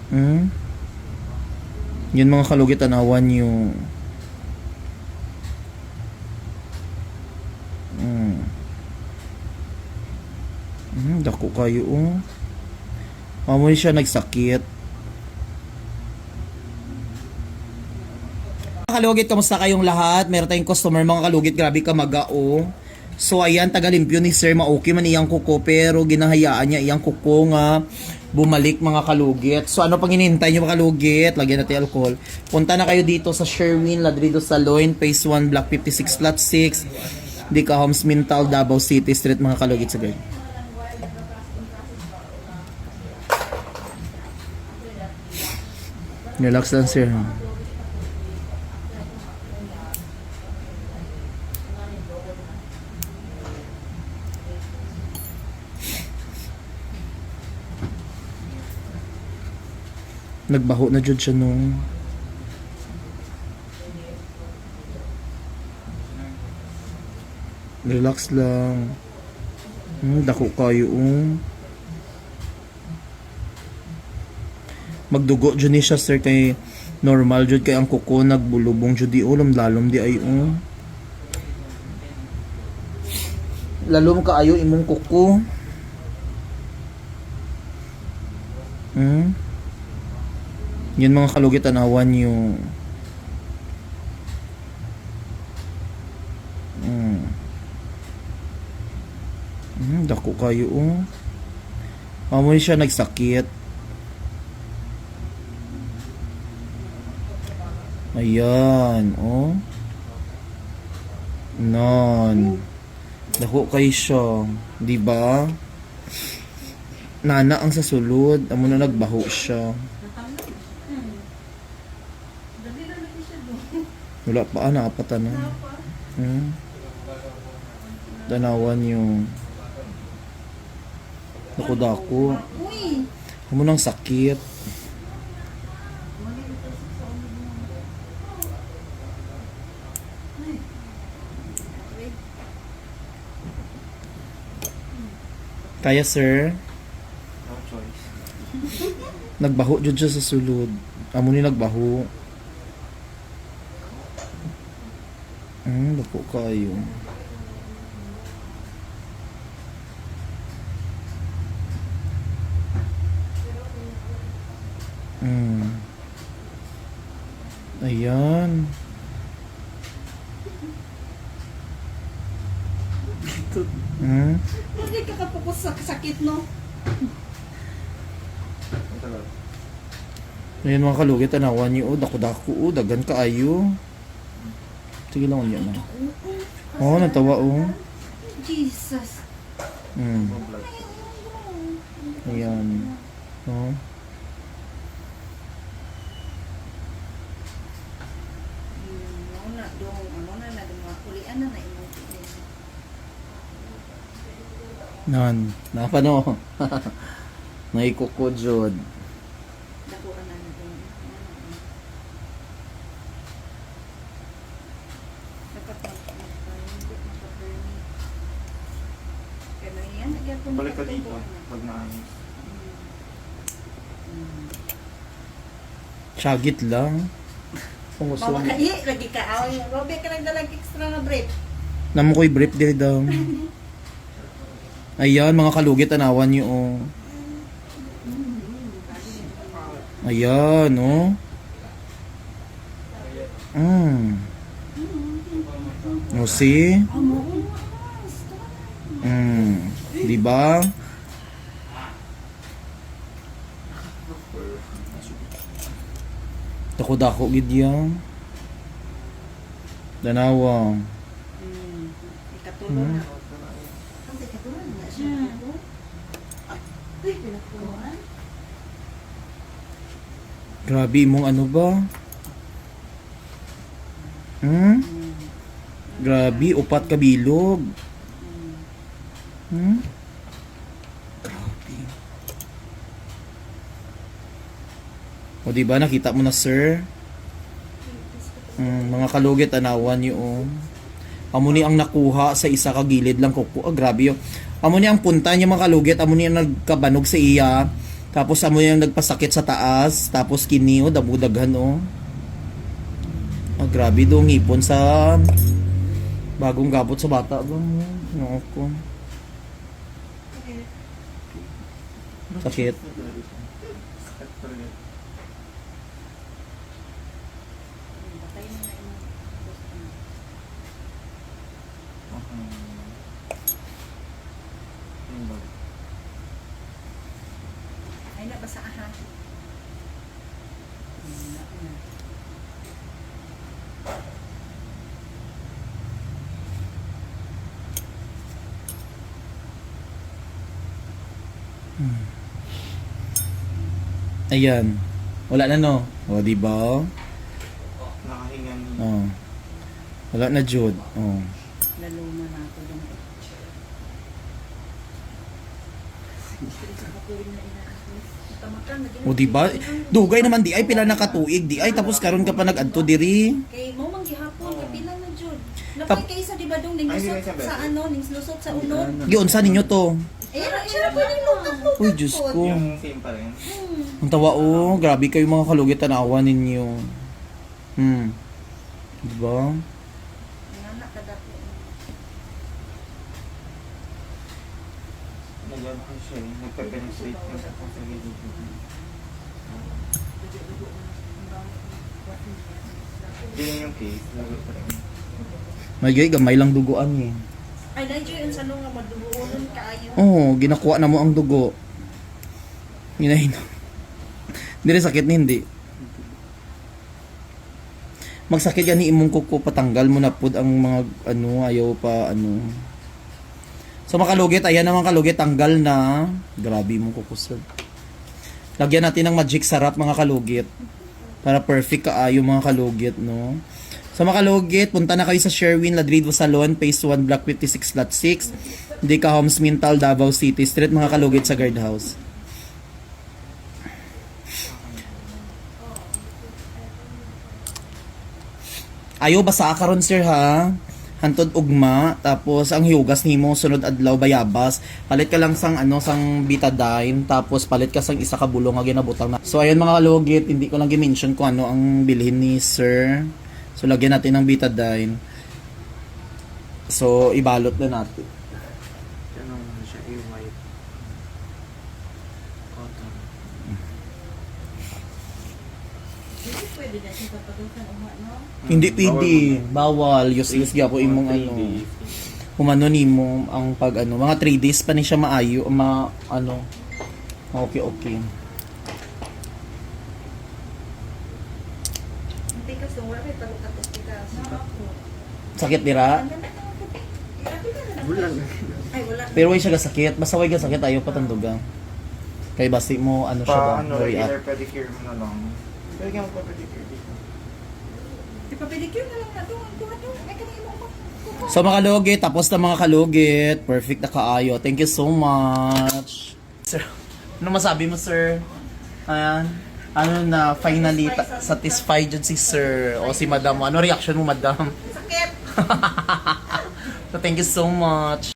Hmm? Yun mga kalugit, anawan yung dako kayo Mamoy siya nagsakit. Mga kalugit, kamusta kayong lahat? Meron tayong customer mga kalugit, grabe ka magao. So ayan, tagalimpyo ni sir, maokey man iyang kuko, pero ginahayaan niya iyang kuko nga bumalik mga kalugit. So ano pang hinihintay niyo mga kalugit? Lagyan natin alcohol. Punta na kayo dito sa Sherwin Ladrido Saloon, Phase 1, Block 56, Lot 6, Dica Homes, Mintal, Davao City Street mga kalugit sa guys. Relax lang sir. Nagbaho na jud siya nung relax lang. Dako kayo magdugo jud ni siya sir, kay normal jud kay ang kuko nagbulubong jud di ulam lalom di ay lalom kaayo imong kuko. Yun mga kalugit, anawan yung dako kayo mamoy siya nagsakit. Ayan non dako kayo siya, di ba? Nana ang sa sulod, amo na nagbaho siya. Wala pa, nakapatan na. Danawan yung dako-dako. Amo nang sakit. Kaya sir? No choice. Nagbaho jud siya sa sulod. Amo ni nagbaho. Dako kayo. Ayan. Hindi ka kapukos sa sakit, no? Ayan mga kalugit, anawan niyo dako-dako dagan kaayo. Sige lang niya na. Natawa Jesus. Ayan. Nan, napano? Naikuko jud. Balik ka dito pag naayos. Syagit lang. Kung gusto mo. Mawakali, lagi ka. Robe ka nagdalag extra na brief. Namo ko'y brief diri daw. Ayan mga kalugit, anawan niyo Ayan see? Di ba? Dako-dako gid yan. Danawang. Ikatulong na. Grabe mong ano ba? Grabe, upat ka bilog. Grabe. O diba, nakita mo na sir? Mga kalugit, anawan yung amo ni ang nakuha sa isa ka gilid lang kuko. Grabe yun. Amo ni ang punta niya mga kalugit, amo ni ang nagkabanog sa iya. Tapos amo yung nagpasakit sa taas, tapos kini oh, dabudaghan oh. Ah, grabe do ngipon sa bagong gabot sa bata ba? No ko. Sakit. Sakit talaga. Okay. Ayun ba? Ay na, basa aha. Ayan. Wala na no. O di ba? Nakahinga niya. Oh. Wala na jud. Oh. Laluma na ako dun. O di ba? Dugay naman di ay pila na katuig di ay tapos karon ka pa nag-adto diri. Kay mo mang gihapon, kapila na jud. Tap- Napay kaysa di ba dong ning Ay, di lusot ba siya, sa ano, ning lusot sa unod. Giunsa ninyo to? Ayun, siya po ning lukat-lukat. Uy, Diyos ko. Yung same pa rin. Ang tawa oh, grabe kayo mga kalugit tanawa ninyo. Di ba? Anak ka dati. Nagyan ko siya eh. Nagpe-penetrate ko sa gilid. Hindi yun yung case. Lalo pa rin. Magyay gamay lang duguan eh. Ay, nandiyo yun sa nung nga maduguonon kaayo. Oo, ginakuha na mo ang dugo. Ginahin. Hindi rin sakit ni hindi. Magsakit yan ni imong kuko patanggal mo na pud ang mga ano ayaw pa ano. So makalugit, ayan naman kalugit tanggal na. Grabe mong kukusod. Lagyan natin ng magic sarap mga kalugit. Para perfect kaayo mga kalugit no. So mga kalugit, punta na kayo sa Sherwin Ladrido Salon, Phase 1, Block 56, Lot 6. Dica Homes, Mintal, Davao City Street, mga kalugit sa guardhouse. Ayo basa karon sir ha. Hantod ugma tapos ang hiugas nimo sunod adlaw bayabas. Palit ka lang sang ano sang betadine tapos palit ka sang isa ka bulong nga ginabutang na. So ayun mga kalugit, hindi ko lang gi-mention kung ano ang bilhin ni sir. So lagyan natin ng betadine. So ibalot na natin. Ganun mo siya i-white. Cotton. Hindi pwede na siya papagutan uma, no? Hindi pwede. Bawal. Useless gyapon imong ano. Umano nimo ang pag ano, mga 3 days pa ni siya maayo, ano. Okay, okay. Hindi ka so wala kay palukat ka sa Sakit dira. Bulan. Ay, wala. Pero way siya gasakit. Basta way gasakit ayaw patandugang. Kay basi mo ano siya ba? Pa ano, React. regular pedicure mo na lang. Pwede ka magpa-pedicure dito. Di pa pedicure na lang na doon. Ay, kanina mo. So mga kalugit, tapos na mga kalugit. Perfect na kaayo. Thank you so much. Sir, ano masabi mo sir? Ayan. Ano na, finally, satisfied dyan si sir o si madam. Ano reaction mo madam? Sakit. So thank you so much.